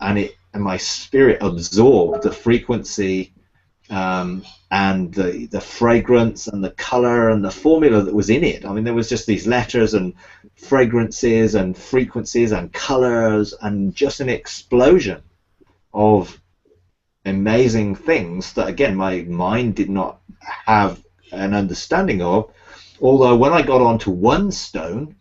my spirit absorbed the frequency and the fragrance and the color and the formula that was in it. I mean, there was just these letters and fragrances and frequencies and colors and just an explosion of amazing things that, again, my mind did not have an understanding of. Although when I got onto one stone,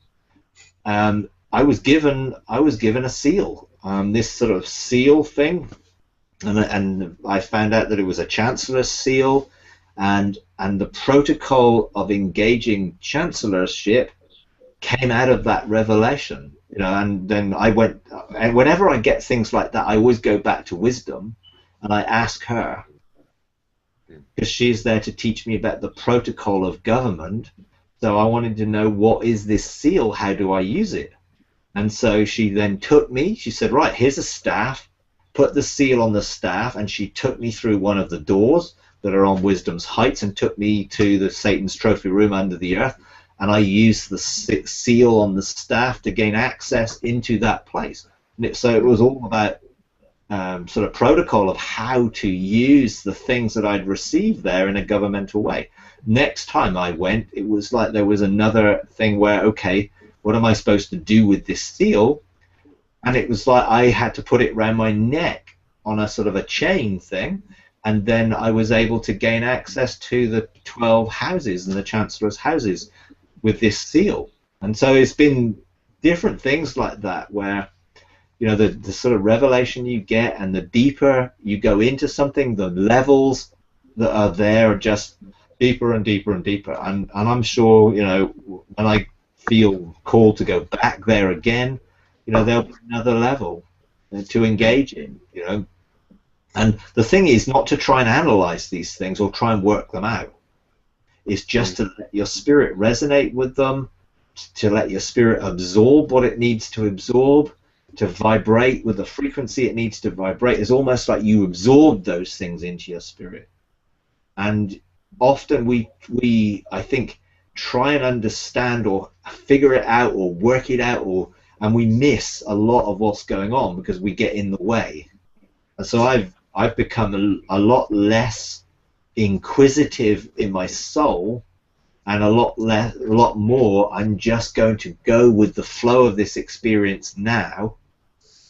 I was given a seal, this sort of seal thing. And I found out that it was a chancellor's seal, and the protocol of engaging chancellorship came out of that revelation, you know. And then I went, and whenever I get things like that, I always go back to wisdom, and I ask her, because she's there to teach me about the protocol of government. So I wanted to know, what is this seal? How do I use it? And so she then took me. She said, right, here's a staff. Put the seal on the staff, and she took me through one of the doors that are on Wisdom's Heights and took me to the Satan's trophy room under the earth, and I used the seal on the staff to gain access into that place. And so it was all about sort of protocol of how to use the things that I'd received there in a governmental way. Next time I went, it was like there was another thing where, okay, what am I supposed to do with this seal? And it was like I had to put it around my neck on a sort of a chain thing, and then I was able to gain access to the 12 houses and the Chancellor's houses with this seal. And so it's been different things like that where, you know, the sort of revelation you get, and the deeper you go into something, the levels that are there are just deeper and deeper and deeper. And I'm sure, you know, when I feel called to go back there again, you know, there'll be another level to engage in, you know. And the thing is not to try and analyze these things or try and work them out. It's just to let your spirit resonate with them, to let your spirit absorb what it needs to absorb, to vibrate with the frequency it needs to vibrate. It's almost like you absorb those things into your spirit. And often we I think, try and understand or figure it out or work it out, and we miss a lot of what's going on because we get in the way. And so I've become a lot less inquisitive in my soul, and a lot more I'm just going to go with the flow of this experience now,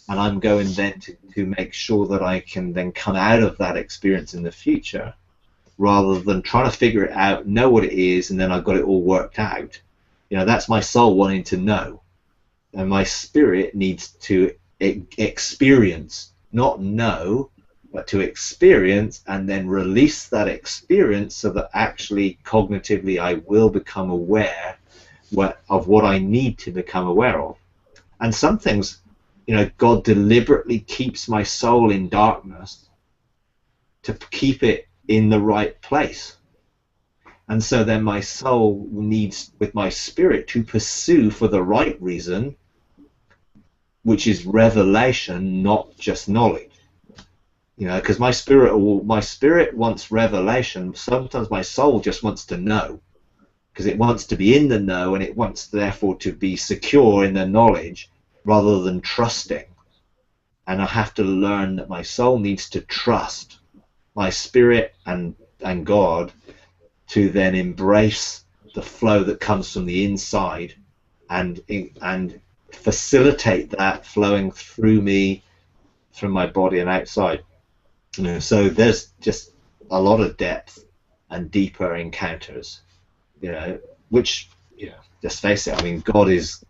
and I'm going then to make sure that I can then come out of that experience in the future, rather than trying to figure it out, know what it is, and then I've got it all worked out. You know, that's my soul wanting to know, and my spirit needs to experience, not know, but to experience, and then release that experience so that actually cognitively I will become aware of what I need to become aware of. And some things, you know, God deliberately keeps my soul in darkness to keep it in the right place. And so then my soul needs, with my spirit, to pursue for the right reason, which is revelation, not just knowledge. You know, because my spirit wants revelation. Sometimes my soul just wants to know, because it wants to be in the know, and it wants therefore to be secure in the knowledge rather than trusting. And I have to learn that my soul needs to trust my spirit and God to then embrace the flow that comes from the inside, and facilitate that flowing through me, from my body and outside. You know, so there's just a lot of depth and deeper encounters, you know, which, you know, just face it, I mean, God is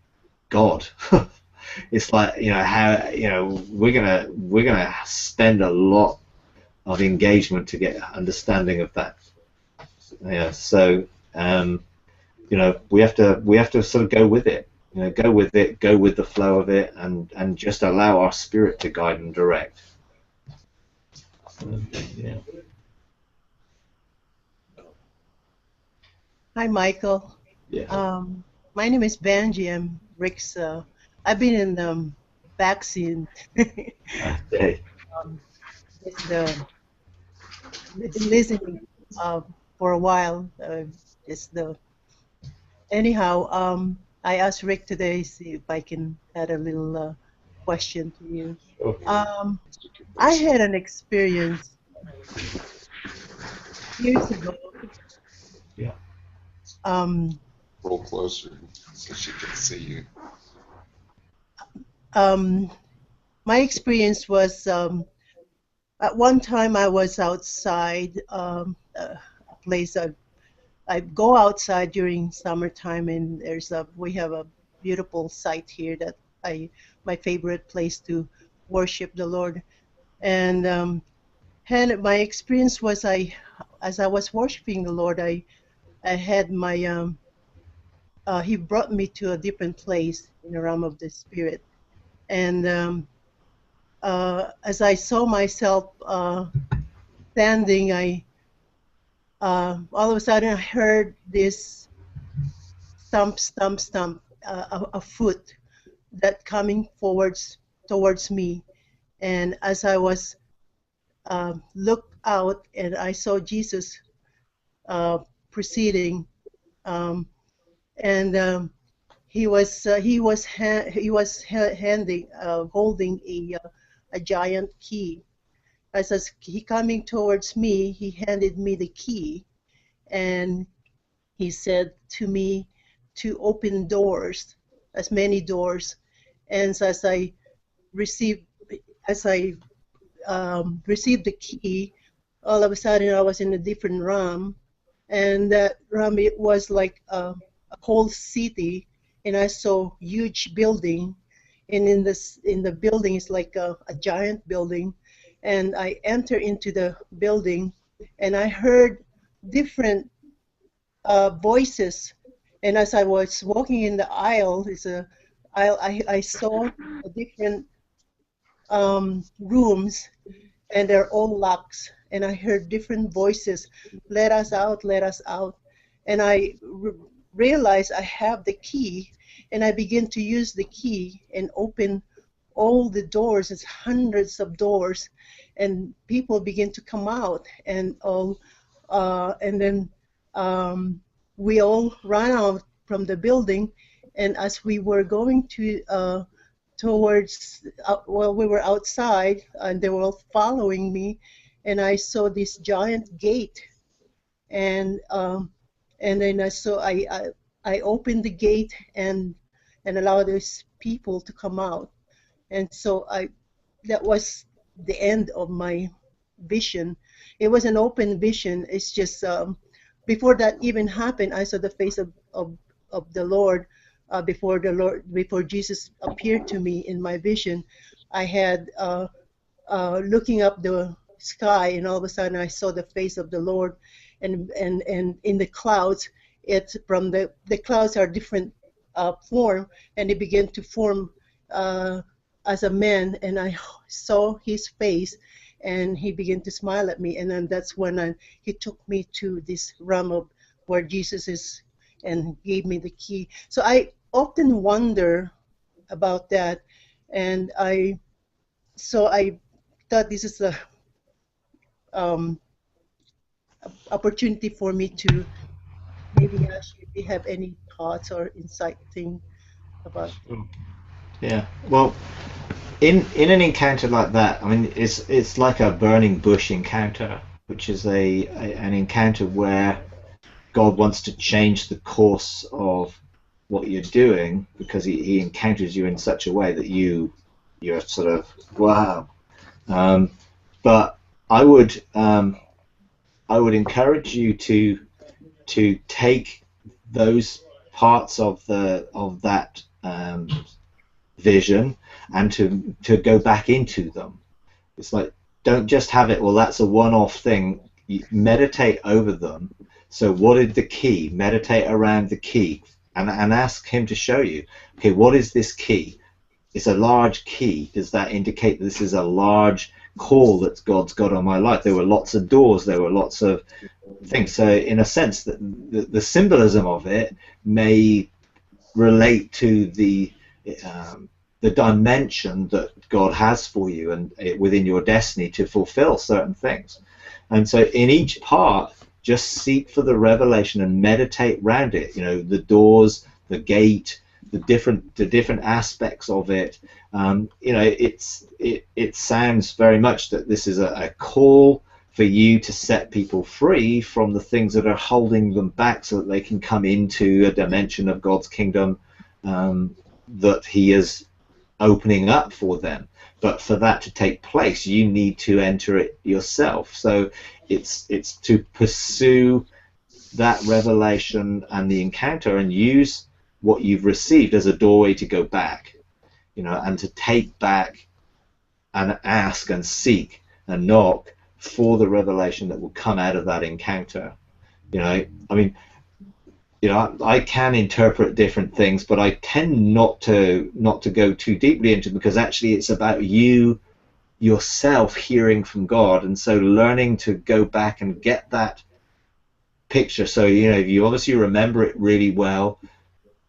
God. It's like, you know, how, you know, we're gonna spend a lot of engagement to get understanding of that. Yeah, so you know, we have to sort of go with it. You know, go with it, go with the flow of it, and just allow our spirit to guide and direct. Yeah. Hi, Michael. Yeah. My name is Benji. I'm Rick's. I've been in the vaccine. Okay. It's listening for a while. Anyhow. I asked Rick today, see if I can add a little question to you. Sure. I had an experience years ago. Yeah. Roll closer so she can see you. My experience was at one time I was outside a place. I go outside during summertime, and we have a beautiful site here that my favorite place to worship the Lord. And my experience was as I was worshiping the Lord, I had He brought me to a different place in the realm of the Spirit. And as I saw myself standing, all of a sudden I heard this stump, stump, stump, a foot that coming towards me. And as I was looked out, and I saw Jesus proceeding, and he was holding a giant key. As he coming towards me, he handed me the key, and he said to me to open doors as many doors. And so received as I received the key, all of a sudden I was in a different realm, and that realm, it was like a whole city, and I saw huge building, and in the building is like a giant building, and I enter into the building, and I heard different voices, and as I was walking in the aisle, it's a aisle, I saw a different rooms, and they're all locks, and I heard different voices, let us out, let us out. And I realized I have the key, and I begin to use the key and open all the doors. It's hundreds of doors, and people begin to come out, and and then we all ran out from the building, and as we were going to towards, well, we were outside, and they were all following me, and I saw this giant gate, and then I opened the gate and allowed those people to come out, and so that was the end of my vision. It was an open vision. It's just before that even happened, I saw the face of the Lord. Before Jesus appeared to me in my vision, I had looking up the sky, and all of a sudden I saw the face of the Lord, and in the clouds, it's from the clouds are different form, and it began to form as a man, and I saw his face, and he began to smile at me, and then that's when he took me to this realm of where Jesus is, and gave me the key. So I often wonder about that, and I thought this is a opportunity for me to maybe ask you if you have any thoughts or insight thing about it. Yeah. Well, in an encounter like that, I mean, it's like a burning bush encounter, which is an encounter where God wants to change the course of what you're doing, because he encounters you in such a way that you're sort of wow. But I would encourage you to take those parts of that vision and to go back into them. It's like, don't just have it, well, that's a one-off thing. You meditate over them. So what is the key? Meditate around the key, and ask him to show you, okay, what is this key? It's a large key. Does that indicate that this is a large call that God's got on my life? There were lots of doors, there were lots of things. So in a sense, the symbolism of it may relate to the dimension that God has for you and within your destiny to fulfill certain things. And so in each part, just seek for the revelation and meditate around it. You know, the doors, the gate, the different aspects of it. You know, it sounds very much that this is a call for you to set people free from the things that are holding them back, so that they can come into a dimension of God's kingdom that he is opening up for them. But for that to take place, you need to enter it yourself. So it's to pursue that revelation and the encounter, and use what you've received as a doorway to go back, you know, and to take back and ask and seek and knock for the revelation that will come out of that encounter. You know, I mean, you know, I can interpret different things, but I tend not to go too deeply into it, because actually it's about you yourself hearing from God, and so learning to go back and get that picture. So, you know, if you obviously remember it really well,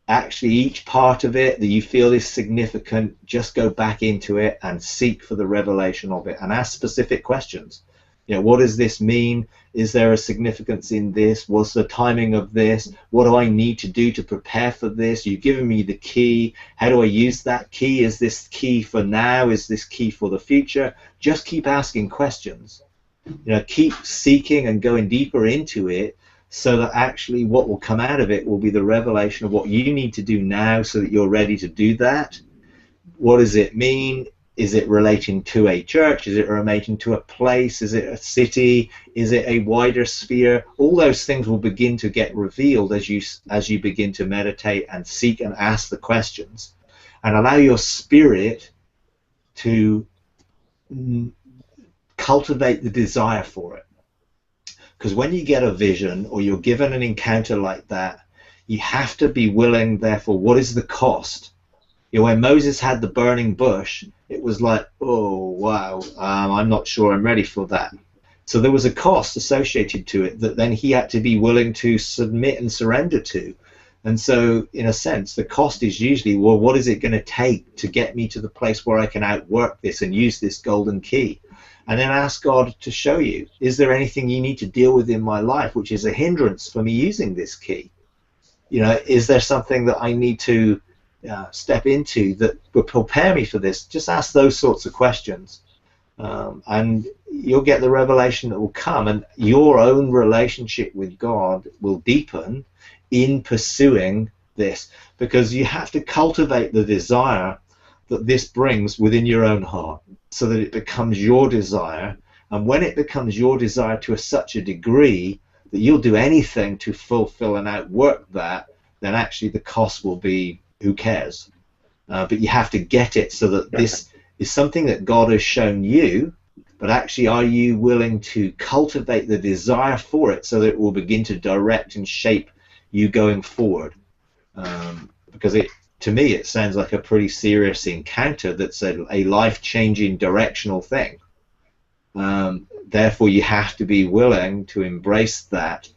actually each part of it that you feel is significant, just go back into it and seek for the revelation of it, and ask specific questions. You know, what does this mean? Is there a significance in this? What's the timing of this? What do I need to do to prepare for this? You've given me the key. How do I use that key? Is this key for now? Is this key for the future? Just keep asking questions. You know, keep seeking and going deeper into it, so that actually what will come out of it will be the revelation of what you need to do now so that you're ready to do that. What does it mean? Is it relating to a church? Is it relating to a place? Is it a city? Is it a wider sphere? All those things will begin to get revealed as you begin to meditate and seek and ask the questions, and allow your spirit to cultivate the desire for it. Because when you get a vision or you're given an encounter like that, you have to be willing, therefore, what is the cost? You know, when Moses had the burning bush, it was like, oh, wow, I'm not sure I'm ready for that. So there was a cost associated to it that then he had to be willing to submit and surrender to. And so, in a sense, the cost is usually, well, what is it going to take to get me to the place where I can outwork this and use this golden key? And then ask God to show you, is there anything you need to deal with in my life which is a hindrance for me using this key? You know, is there something that I need to step into that will prepare me for this? Just ask those sorts of questions, and you'll get the revelation that will come, and your own relationship with God will deepen in pursuing this, because you have to cultivate the desire that this brings within your own heart so that it becomes your desire. And when it becomes your desire to such a degree that you'll do anything to fulfill and outwork that, then actually the cost will be, who cares? But you have to get it so that this is something that God has shown you, but actually are you willing to cultivate the desire for it so that it will begin to direct and shape you going forward? Because to me it sounds like a pretty serious encounter that's a life-changing directional thing. Therefore you have to be willing to embrace that,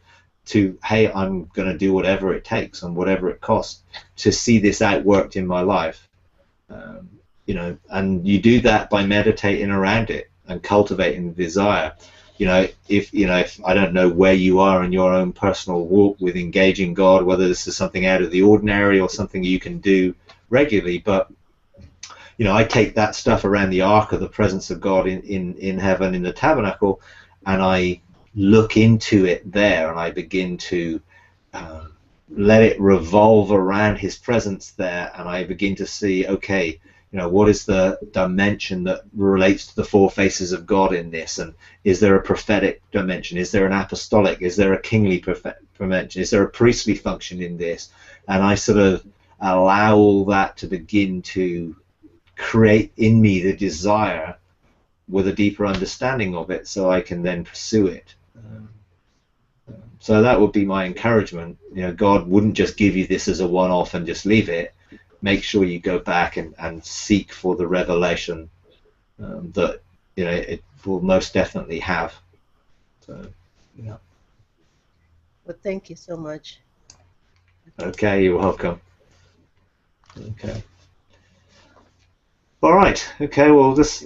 to, hey, I'm going to do whatever it takes and whatever it costs to see this outworked in my life. You know, and you do that by meditating around it and cultivating the desire. You know, if I don't know where you are in your own personal walk with engaging God, whether this is something out of the ordinary or something you can do regularly, but you know, I take that stuff around the ark of the presence of God in heaven, in the tabernacle, and I look into it there, and I begin to let it revolve around his presence there, and I begin to see, okay, you know, what is the dimension that relates to the four faces of God in this, and is there a prophetic dimension, is there an apostolic, is there a kingly dimension, is there a priestly function in this? And I sort of allow all that to begin to create in me the desire with a deeper understanding of it, so I can then pursue it. So that would be my encouragement. You know, God wouldn't just give you this as a one-off and just leave it. Make sure you go back and seek for the revelation that, you know, it will most definitely have. So, yeah. Well, thank you so much. Okay, you're welcome. Okay. All right. Okay. Well, this.